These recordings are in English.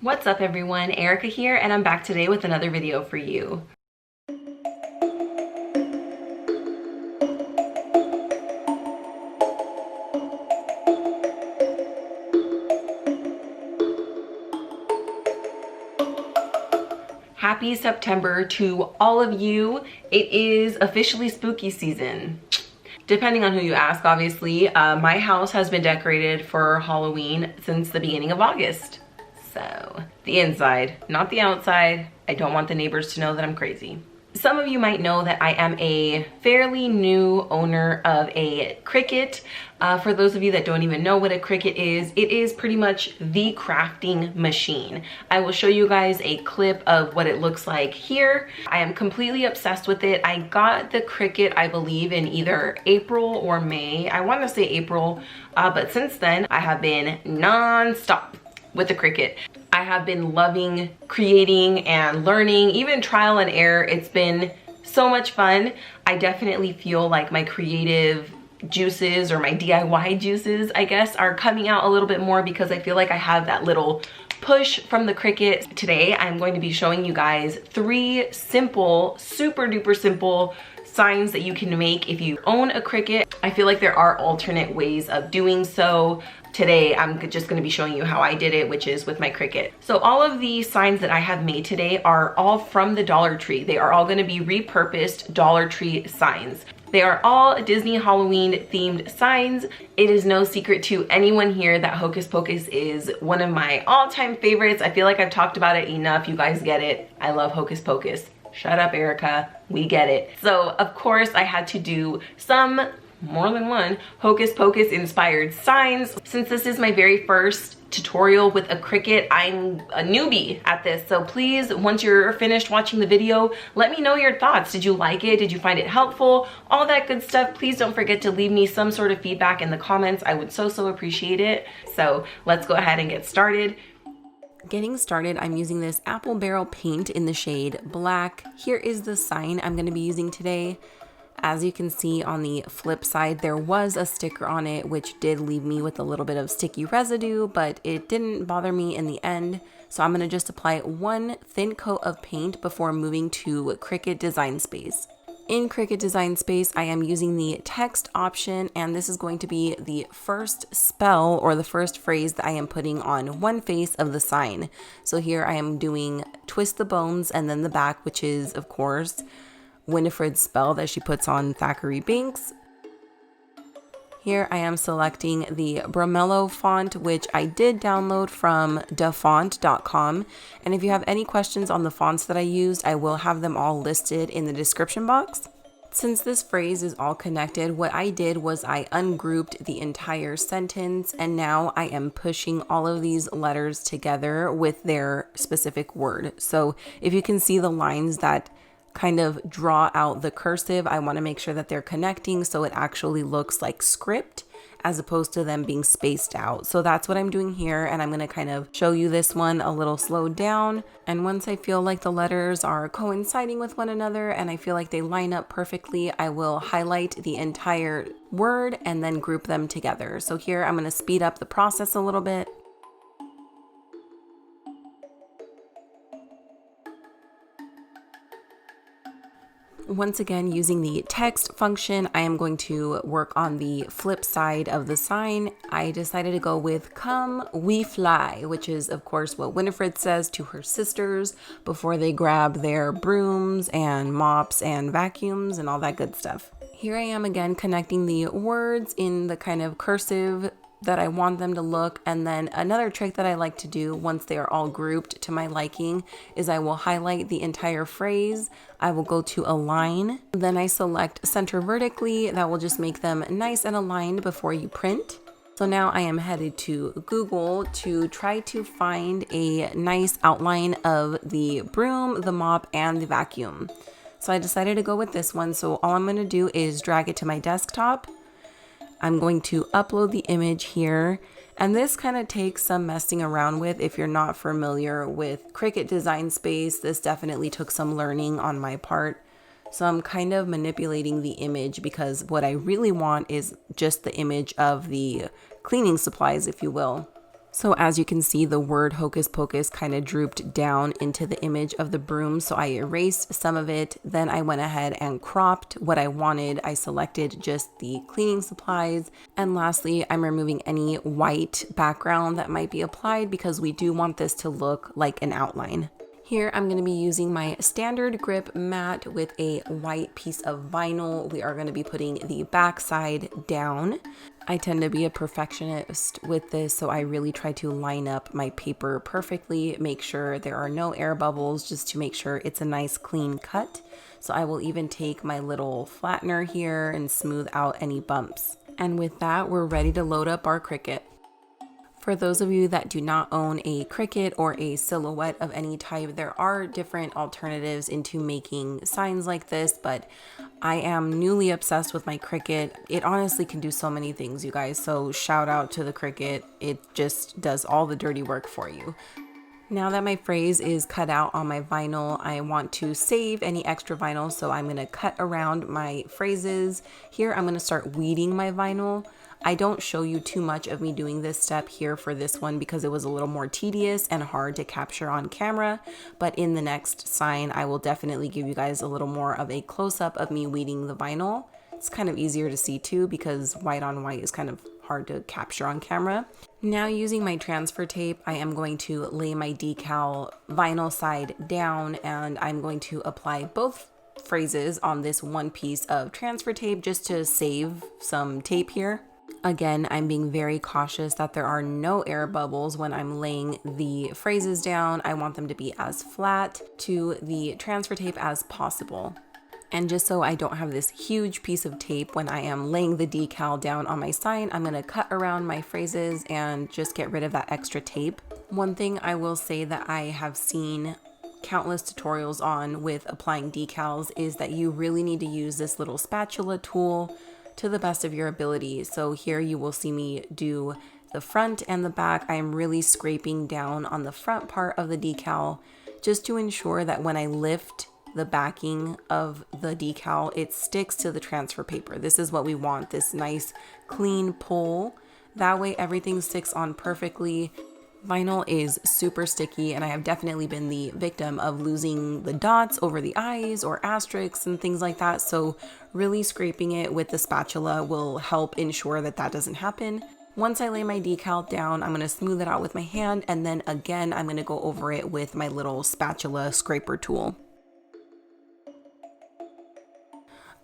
What's up everyone, Erica here, and I'm back today with another video for you. Happy September to all of you. It is officially spooky season. Depending on who you ask, obviously. My house has been decorated for Halloween since the beginning of August. So, the inside, not the outside. I don't want the neighbors to know that I'm crazy. Some of you might know that I am a fairly new owner of a Cricut. For those of you that don't even know what a Cricut is, it is pretty much the crafting machine. I will show you guys a clip of what it looks like here. I am completely obsessed with it. I got the Cricut, I believe, in either April or May. I want to say April, but since then I have been non-stop with the Cricut. I have been loving creating and learning, even trial and error. It's been so much fun. I definitely feel like my creative juices, or my DIY juices, I guess, are coming out a little bit more because I feel like I have that little push from the Cricut. Today, I'm going to be showing you guys 3 simple, super duper simple signs that you can make if you own a Cricut. I feel like there are alternate ways of doing so. Today, I'm just gonna be showing you how I did it, which is with my Cricut. So all of the signs that I have made today are all from the Dollar Tree. They are all gonna be repurposed Dollar Tree signs. They are all Disney Halloween themed signs. It is no secret to anyone here that Hocus Pocus is one of my all-time favorites. I feel like I've talked about it enough. You guys get it. I love Hocus Pocus. Shut up, Erica. We get it. So of course I had to do some, more than one, Hocus Pocus inspired signs. Since this is my very first tutorial with a Cricut, I'm a newbie at this. So please, once you're finished watching the video, let me know your thoughts. Did you like it? Did you find it helpful? All that good stuff. Please don't forget to leave me some sort of feedback in the comments. I would so appreciate it. So let's go ahead and get started. Getting started, I'm using this apple barrel paint in the shade black. Here is the sign I'm going to be using today. As you can see on the flip side, there was a sticker on it, which did leave me with a little bit of sticky residue, but it didn't bother me in the end. So I'm going to just apply one thin coat of paint before moving to Cricut Design Space. In Cricut Design Space, I am using the text option, and this is going to be the first spell or the first phrase that I am putting on one face of the sign. So here I am doing twist the bones and then the back, which is, of course, Winifred's spell that she puts on Thackeray Binks. Here I am selecting the Bromello font, which I did download from DaFont.com. And if you have any questions on the fonts that I used, I will have them all listed in the description box. Since this phrase is all connected, what I did was I ungrouped the entire sentence, and now I am pushing all of these letters together with their specific word. So if you can see the lines that kind of draw out the cursive, I want to make sure that they're connecting so it actually looks like script as opposed to them being spaced out. So that's what I'm doing here, and I'm going to kind of show you this one a little slowed down. And once I feel like the letters are coinciding with one another and I feel like they line up perfectly, I will highlight the entire word and then group them together. So here I'm going to speed up the process a little bit. Once again, using the text function, I am going to work on the flip side of the sign. I decided to go with "Come, we fly," which is, of course, what Winifred says to her sisters before they grab their brooms and mops and vacuums and all that good stuff. Here I am again connecting the words in the kind of cursive that I want them to look. And then another trick that I like to do once they are all grouped to my liking is I will highlight the entire phrase. I will go to align. Then I select center vertically. That will just make them nice and aligned before you print. So now I am headed to Google to try to find a nice outline of the broom, the mop, and the vacuum. So I decided to go with this one. So all I'm going to do is drag it to my desktop. I'm going to upload the image here, and this kind of takes some messing around with. If you're not familiar with Cricut Design Space, this definitely took some learning on my part. So I'm kind of manipulating the image because what I really want is just the image of the cleaning supplies, if you will. So as you can see, the word hocus pocus kind of drooped down into the image of the broom. So I erased some of it. Then I went ahead and cropped what I wanted. I selected just the cleaning supplies. And lastly, I'm removing any white background that might be applied because we do want this to look like an outline. Here, I'm going to be using my standard grip mat with a white piece of vinyl. We are going to be putting the back side down. I tend to be a perfectionist with this, so I really try to line up my paper perfectly, make sure there are no air bubbles, just to make sure it's a nice clean cut. So I will even take my little flattener here and smooth out any bumps. And with that, we're ready to load up our Cricut. For those of you that do not own a Cricut or a silhouette of any type, there are different alternatives into making signs like this, but I am newly obsessed with my Cricut. It honestly can do so many things, you guys, so shout out to the Cricut. It just does all the dirty work for you. Now that my phrase is cut out on my vinyl, I want to save any extra vinyl, so I'm going to cut around my phrases. Here I'm going to start weeding my vinyl. I don't show you too much of me doing this step here for this one because it was a little more tedious and hard to capture on camera, but in the next sign I will definitely give you guys a little more of a close-up of me weeding the vinyl. It's kind of easier to see too because white on white is kind of hard to capture on camera. Now using my transfer tape, I am going to lay my decal vinyl side down and I'm going to apply both phrases on this one piece of transfer tape just to save some tape here. Again, I'm being very cautious that there are no air bubbles when I'm laying the phrases down. I want them to be as flat to the transfer tape as possible. And just so I don't have this huge piece of tape when I am laying the decal down on my sign, I'm going to cut around my phrases and just get rid of that extra tape. One thing I will say that I have seen countless tutorials on with applying decals is that you really need to use this little spatula tool to the best of your ability. So here you will see me do the front and the back. I am really scraping down on the front part of the decal just to ensure that when I lift the backing of the decal, it sticks to the transfer paper. This is what we want, this nice clean pull. That way everything sticks on perfectly. Vinyl is super sticky and I have definitely been the victim of losing the dots over the eyes or asterisks and things like that. So really scraping it with the spatula will help ensure that that doesn't happen. Once I lay my decal down, I'm going to smooth it out with my hand and then again I'm going to go over it with my little spatula scraper tool.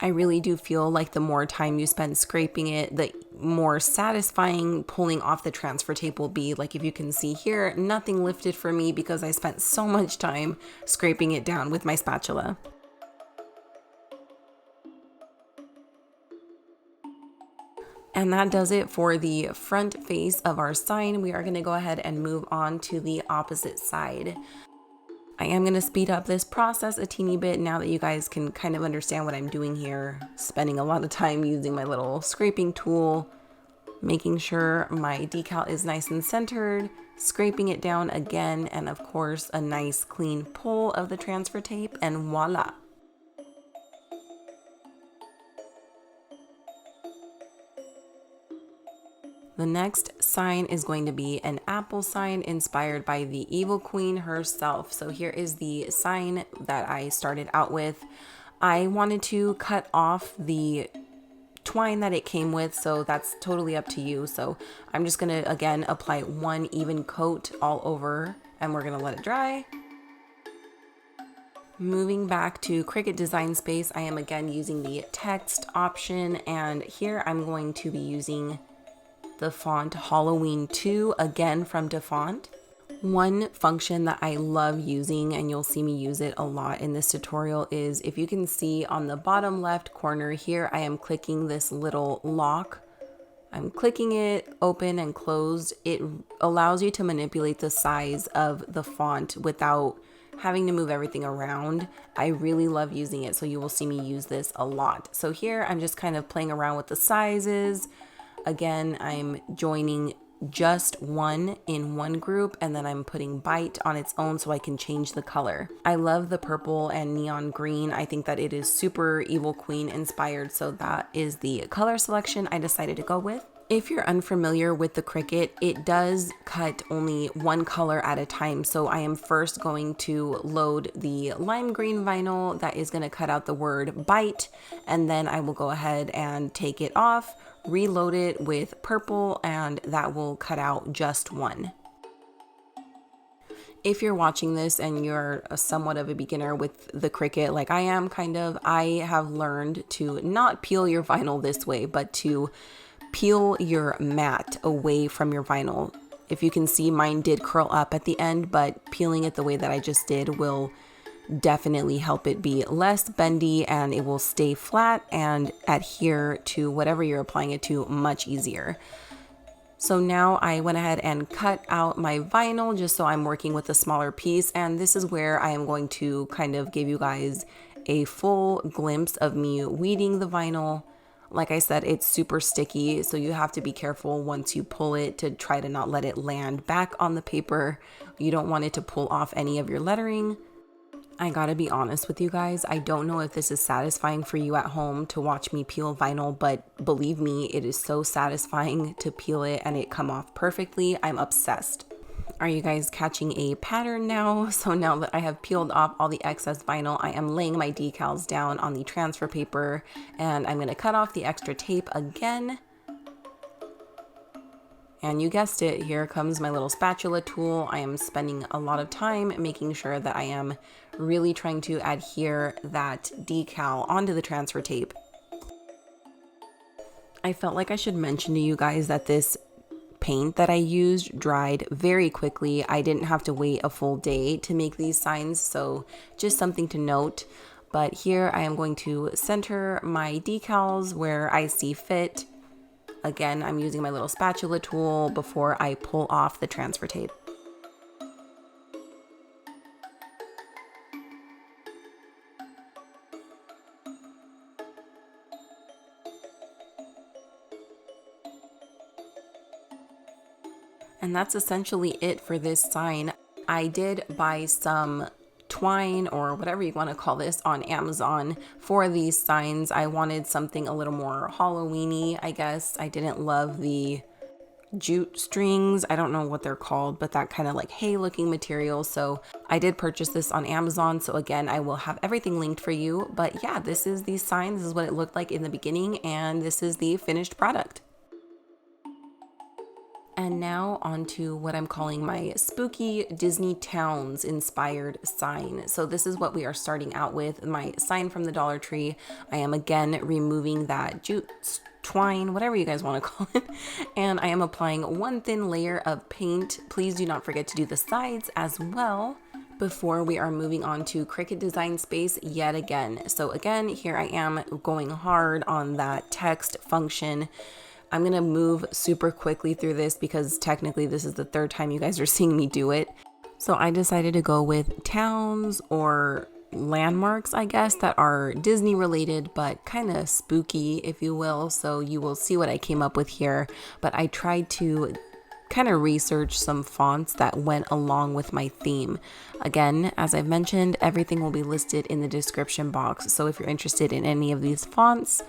I really do feel like the more time you spend scraping it, the more satisfying pulling off the transfer tape will be. Like if you can see here, nothing lifted for me because I spent so much time scraping it down with my spatula. And that does it for the front face of our sign. We are going to go ahead and move on to the opposite side. I am going to speed up this process a teeny bit now that you guys can kind of understand what I'm doing here. Spending a lot of time using my little scraping tool, making sure my decal is nice and centered, scraping it down again, and of course a nice clean pull of the transfer tape, and voila. The next sign is going to be an apple sign inspired by the evil queen herself. So here is the sign that I started out with. I wanted to cut off the twine that it came with, so that's totally up to you. So I'm just gonna again apply one even coat all over and we're gonna let it dry. Moving back to Cricut Design Space, I am again using the text option and here I'm going to be using the font Halloween 2 again from DaFont. One function that I love using, and you'll see me use it a lot in this tutorial, is if you can see on the bottom left corner here, I am clicking this little lock. I'm clicking it open and closed. It allows you to manipulate the size of the font without having to move everything around. I really love using it, so you will see me use this a lot. So here I'm just kind of playing around with the sizes. Again, I'm joining just one in one group and then I'm putting Bite on its own so I can change the color. I love the purple and neon green. I think that it is super Evil Queen inspired, so that is the color selection I decided to go with. If you're unfamiliar with the Cricut, it does cut only one color at a time. So I am first going to load the lime green vinyl that is going to cut out the word bite, and then I will go ahead and take it off, reload it with purple, and that will cut out just one. If you're watching this and you're somewhat of a beginner with the Cricut, like I am kind of, I have learned to not peel your vinyl this way, but to peel your mat away from your vinyl. If you can see, mine did curl up at the end, but peeling it the way that I just did will definitely help it be less bendy, and it will stay flat and adhere to whatever you're applying it to much easier. So now I went ahead and cut out my vinyl just so I'm working with a smaller piece, and this is where I am going to kind of give you guys a full glimpse of me weeding the vinyl. Like I said, it's super sticky, so you have to be careful once you pull it to try to not let it land back on the paper. You don't want it to pull off any of your lettering. I gotta be honest with you guys, I don't know if this is satisfying for you at home to watch me peel vinyl, but believe me, it is so satisfying to peel it and it come off perfectly. I'm obsessed. Are you guys catching a pattern now? So now that I have peeled off all the excess vinyl, I am laying my decals down on the transfer paper, and I'm gonna cut off the extra tape again. And you guessed it, here comes my little spatula tool. I am spending a lot of time making sure that I am really trying to adhere that decal onto the transfer tape. I felt like I should mention to you guys that this paint that I used dried very quickly. I didn't have to wait a full day to make these signs, so just something to note. But here I am going to center my decals where I see fit. Again, I'm using my little spatula tool before I pull off the transfer tape. And that's essentially it for this sign. I did buy some twine or whatever you want to call this on Amazon for these signs. I wanted something a little more Halloween-y, I guess. I didn't love the jute strings. I don't know what they're called, but that kind of like hay looking material. So I did purchase this on Amazon. So again, I will have everything linked for you. But yeah, this is the sign. This is what it looked like in the beginning, and this is the finished product. And now onto what I'm calling my spooky Disney Towns inspired sign. So this is what we are starting out with, my sign from the Dollar Tree. I am again removing that jute twine, whatever you guys want to call it. And I am applying one thin layer of paint. Please do not forget to do the sides as well before we are moving on to Cricut Design Space yet again. So again, here I am going hard on that text function. I'm going to move super quickly through this because technically this is the third time you guys are seeing me do it. So I decided to go with towns or landmarks, I guess, that are Disney related, but kind of spooky, if you will. So you will see what I came up with here. But I tried to kind of research some fonts that went along with my theme. Again, as I've mentioned, everything will be listed in the description box. So if you're interested in any of these fonts,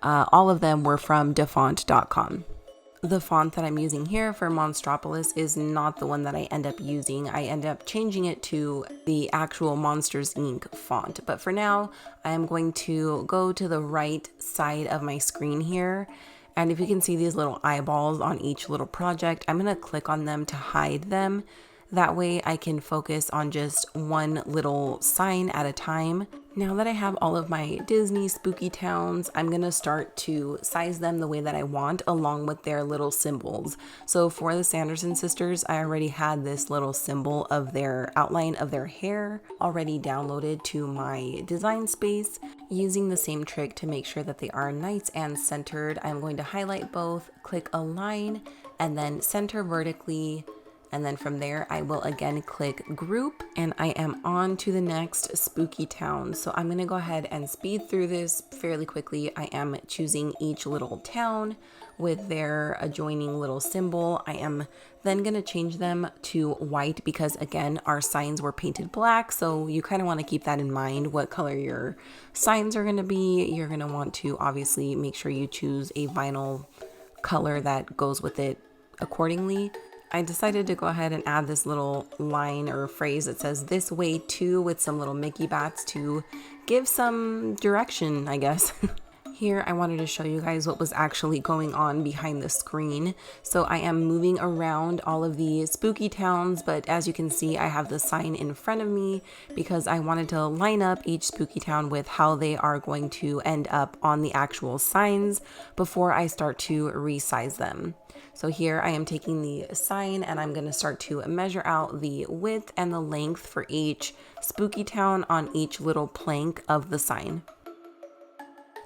all of them were from DaFont.com. The font that I'm using here for Monstropolis is not the one that I end up using. I end up changing it to the actual Monsters Inc. font. But for now, I am going to go to the right side of my screen here. And if you can see these little eyeballs on each little project, I'm going to click on them to hide them. That way I can focus on just one little sign at a time. Now that I have all of my Disney spooky towns, I'm going to start to size them the way that I want along with their little symbols. So for the Sanderson sisters, I already had this little symbol of their outline of their hair already downloaded to my design space. Using the same trick to make sure that they are nice and centered, I'm going to highlight both, click align, and then center vertically. And then from there, I will again click group, and I am on to the next spooky town. So I'm gonna go ahead and speed through this fairly quickly. I am choosing each little town with their adjoining little symbol. I am then gonna change them to white because again, our signs were painted black. So you kind of wanna keep that in mind, what color your signs are gonna be. You're gonna want to obviously make sure you choose a vinyl color that goes with it accordingly. I decided to go ahead and add this little line or phrase that says "this way too" with some little Mickey bats to give some direction, I guess. Here I wanted to show you guys what was actually going on behind the screen. So I am moving around all of the spooky towns, but as you can see, I have the sign in front of me because I wanted to line up each spooky town with how they are going to end up on the actual signs before I start to resize them. So here I am taking the sign and I'm going to start to measure out the width and the length for each spooky town on each little plank of the sign.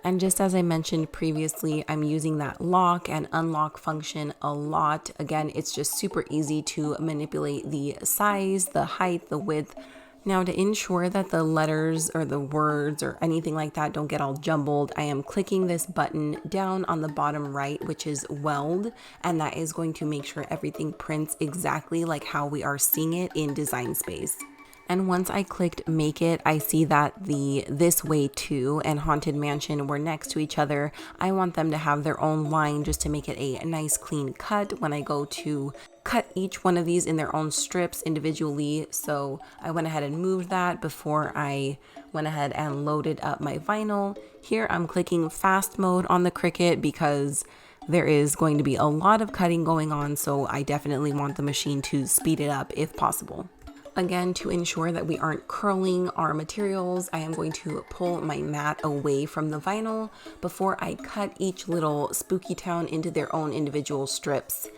And just as I mentioned previously, I'm using that lock and unlock function a lot. Again, it's just super easy to manipulate the size, the height, the width. Now, to ensure that the letters or the words or anything like that don't get all jumbled, I am clicking this button down on the bottom right, which is weld, and that is going to make sure everything prints exactly like how we are seeing it in Design Space. And once I clicked make it, I see that the This Way Too and Haunted Mansion were next to each other. I want them to have their own line just to make it a nice clean cut when I go to cut each one of these in their own strips individually. So I went ahead and moved that before I went ahead and loaded up my vinyl. Here I'm clicking fast mode on the Cricut because there is going to be a lot of cutting going on, so I definitely want the machine to speed it up if possible. Again, to ensure that we aren't curling our materials, I am going to pull my mat away from the vinyl before I cut each little spooky town into their own individual strips.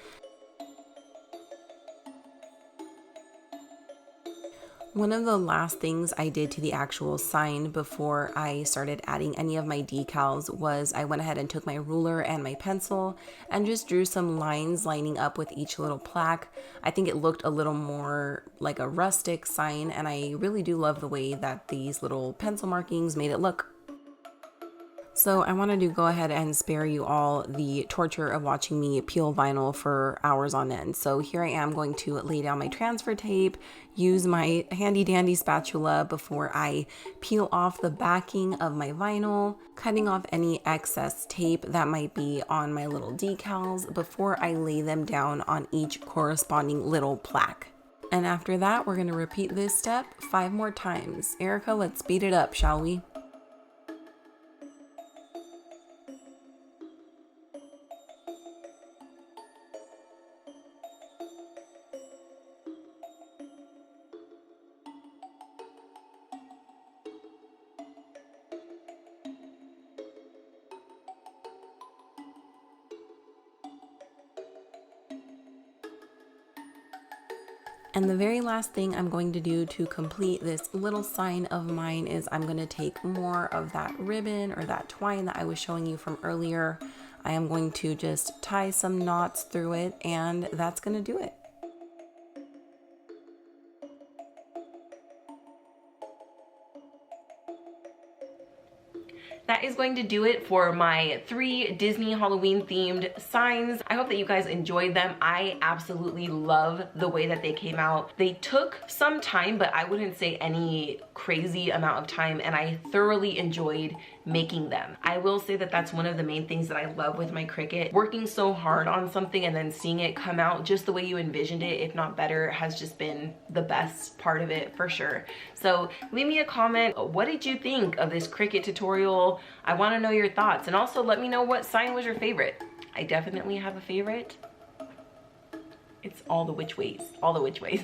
One of the last things I did to the actual sign before I started adding any of my decals was I went ahead and took my ruler and my pencil and just drew some lines lining up with each little plaque. I think it looked a little more like a rustic sign, and I really do love the way that these little pencil markings made it look. So I wanted to go ahead and spare you all the torture of watching me peel vinyl for hours on end. So here I am going to lay down my transfer tape, use my handy dandy spatula before I peel off the backing of my vinyl, cutting off any excess tape that might be on my little decals before I lay them down on each corresponding little plaque. And after that, we're going to repeat this step 5 more times. Erica, let's speed it up, shall we? And the very last thing I'm going to do to complete this little sign of mine is I'm going to take more of that ribbon or that twine that I was showing you from earlier. I am going to just tie some knots through it, and that's going to do it. That is going to do it for my 3 Disney Halloween themed signs. I hope that you guys enjoyed them. I absolutely love the way that they came out. They took some time, but I wouldn't say any crazy amount of time, and I thoroughly enjoyed making them. I will say that that's one of the main things that I love with my Cricut. Working so hard on something and then seeing it come out just the way you envisioned it, if not better, has just been the best part of it for sure. So leave me a comment. What did you think of this Cricut tutorial? I want to know your thoughts, and also let me know what sign was your favorite. I definitely have a favorite. It's all the which ways, all the which ways.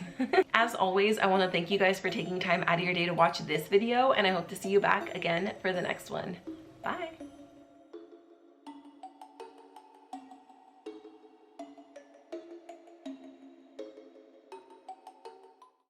As always, I want to thank you guys for taking time out of your day to watch this video, and I hope to see you back again for the next one. Bye.